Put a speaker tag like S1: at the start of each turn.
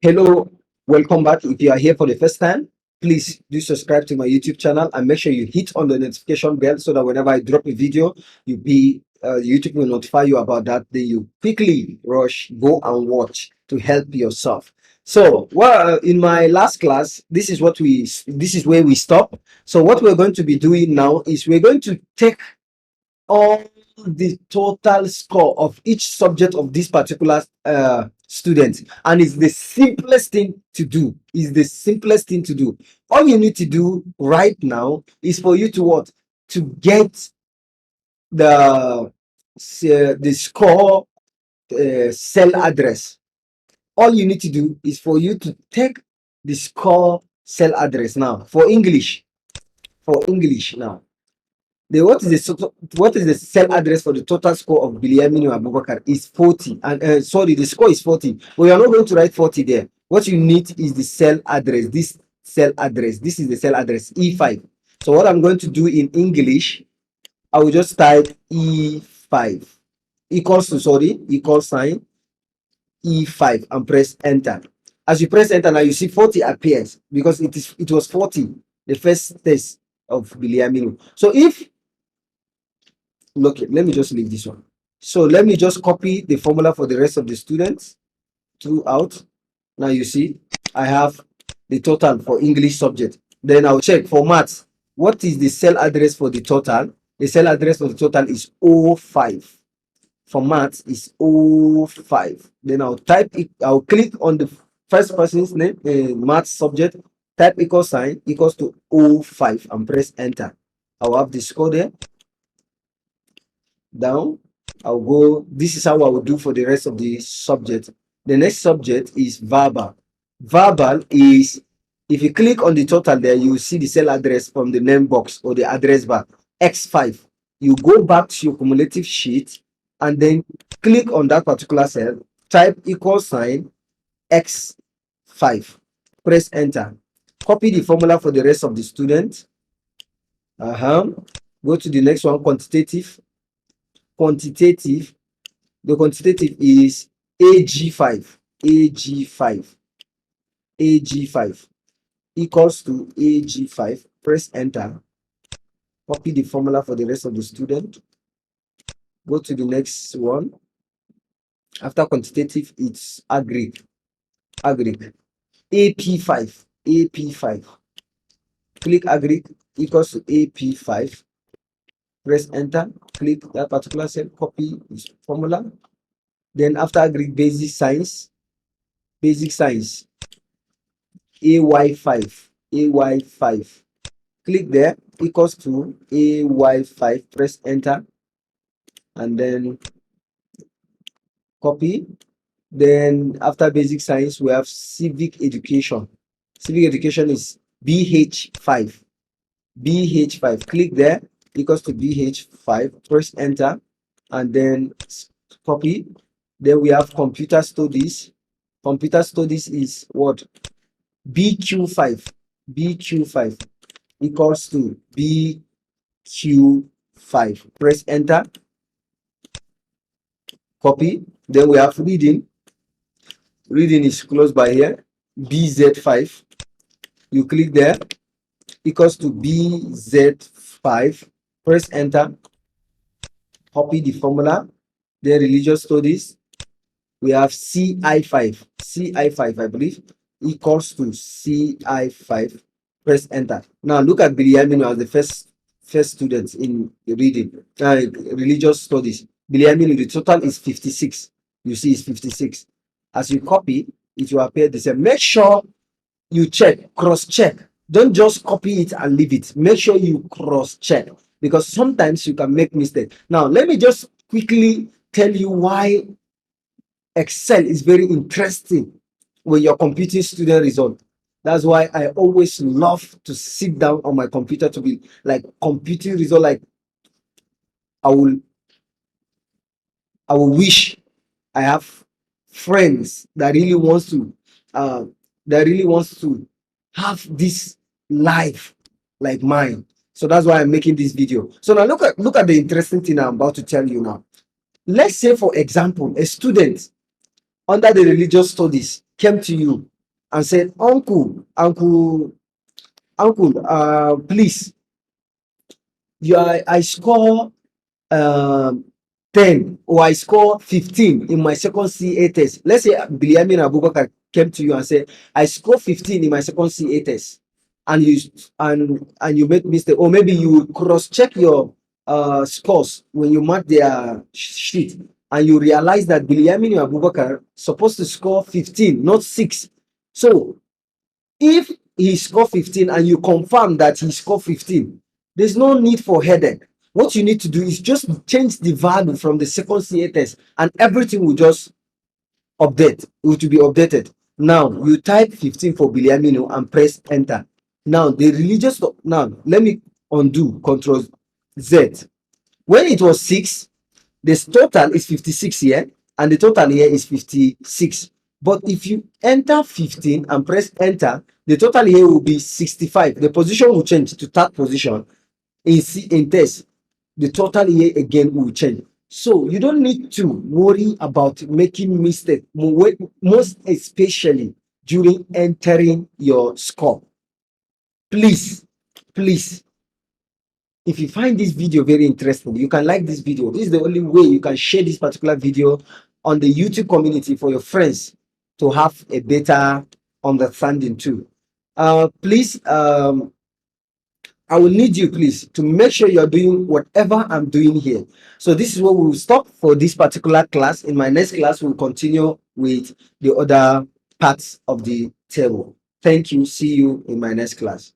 S1: Hello, welcome back. If you are here for the first time, please do subscribe to my YouTube channel and make sure you hit on the notification bell so that whenever I drop a video, YouTube will notify you about that. Then you quickly rush, go and watch to help yourself. So, in my last class, this is where we stop. So, what we're going to be doing now is we're going to take all the total score of each subject of this particular student, and it's the simplest thing to do. All you need to do right now is for you to what, to get the score cell address. All you need to do is for you to take the score cell address now for English. Now, what is the cell address for the total score of Bilyaminu Abubakar is 40, and sorry, the score is 40, but you are not going to write 40 there. What you need is the cell address. This is the cell address E5. So what I'm going to do in English, I will just type E5 equal sign E5 and press enter. As you press enter, now you see 40 appears because it was 40 the first test of Bilyaminu. So if look, let me just leave this one. So let me just copy the formula for the rest of the students throughout. Now you see I have the total for English subject. Then I'll check for maths. What is the cell address for the total? The cell address for the total is 05. For maths is 05. Then I'll click on the first person's name, maths subject, type equal sign equals to 05 and press enter. I'll have the score there. Down, I'll go. This is how I will do for the rest of the subject. The next subject is verbal. Verbal is, if you click on the total there, you will see the cell address from the name box or the address bar, X5. You go back to your cumulative sheet and then click on that particular cell, type equal sign X5, press enter. Copy the formula for the rest of the students. Go to the next one, quantitative. The quantitative is AG5 equals to AG5. Press enter. Copy the formula for the rest of the student. Go to the next one. After quantitative, it's agric. AP5. Click agric equals to AP5. Press enter, click that particular cell, copy this formula. Then after agric, basic science, AY5. Click there, equals to AY5, press enter, and then copy. Then after basic science, we have civic education. Civic education is BH5. Click there, equals to BH5, press enter, and then copy. Then we have computer studies. Computer studies is what? BQ5 equals to BQ5. Press enter, copy. Then we have reading. Reading is close by here, BZ5. You click there, equals to BZ5. Press enter, copy the formula. Then religious studies, we have CI5, I believe, equals to CI5. Press enter. Now look at Bilyaminu as the first student in reading, religious studies. Bilyaminu, the total is 56. You see, it's 56. As you copy, it will appear the same. Make sure you check, cross-check. Don't just copy it and leave it. Make sure you cross-check, because sometimes you can make mistake. Now, let me just quickly tell you why Excel is very interesting when you're computing student result. That's why I always love to sit down on my computer to be like computing result. Like I will wish I have friends that really wants to have this life like mine. So that's why I'm making this video. So now look at the interesting thing I'm about to tell you now. Let's say, for example, a student under the religious studies came to you and said, uncle, please, I score um 10 or I score 15 in my second CA test. Let's say Biliamin Abubakar came to you and said, I score 15 in my second CA test, and you made mistake, or maybe you cross-check your scores when you mark their sheet, and you realize that Biliamin Abubakar supposed to score 15, not 6. So if he score 15 and you confirm that he scored 15, there's no need for headache. What you need to do is just change the value from the second CA test, and everything will just update. It will be updated. Now you type 15 for Biliamino and press enter. Now the religious, now let me undo Control Z. When it was 6, this total is 56 here, and the total here is 56. But if you enter 15 and press enter, the total here will be 65. The position will change to third position. In test, the total here again will change. So you don't need to worry about making mistake, most especially during entering your score. Please, please, if you find this video very interesting, you can like this video. This is the only way you can share this particular video on the YouTube community for your friends to have a better understanding too. Please, I will need you, please, to make sure you're doing whatever I'm doing here. So this is where we will stop for this particular class. In my next class, we'll continue with the other parts of the table. Thank you. See you in my next class.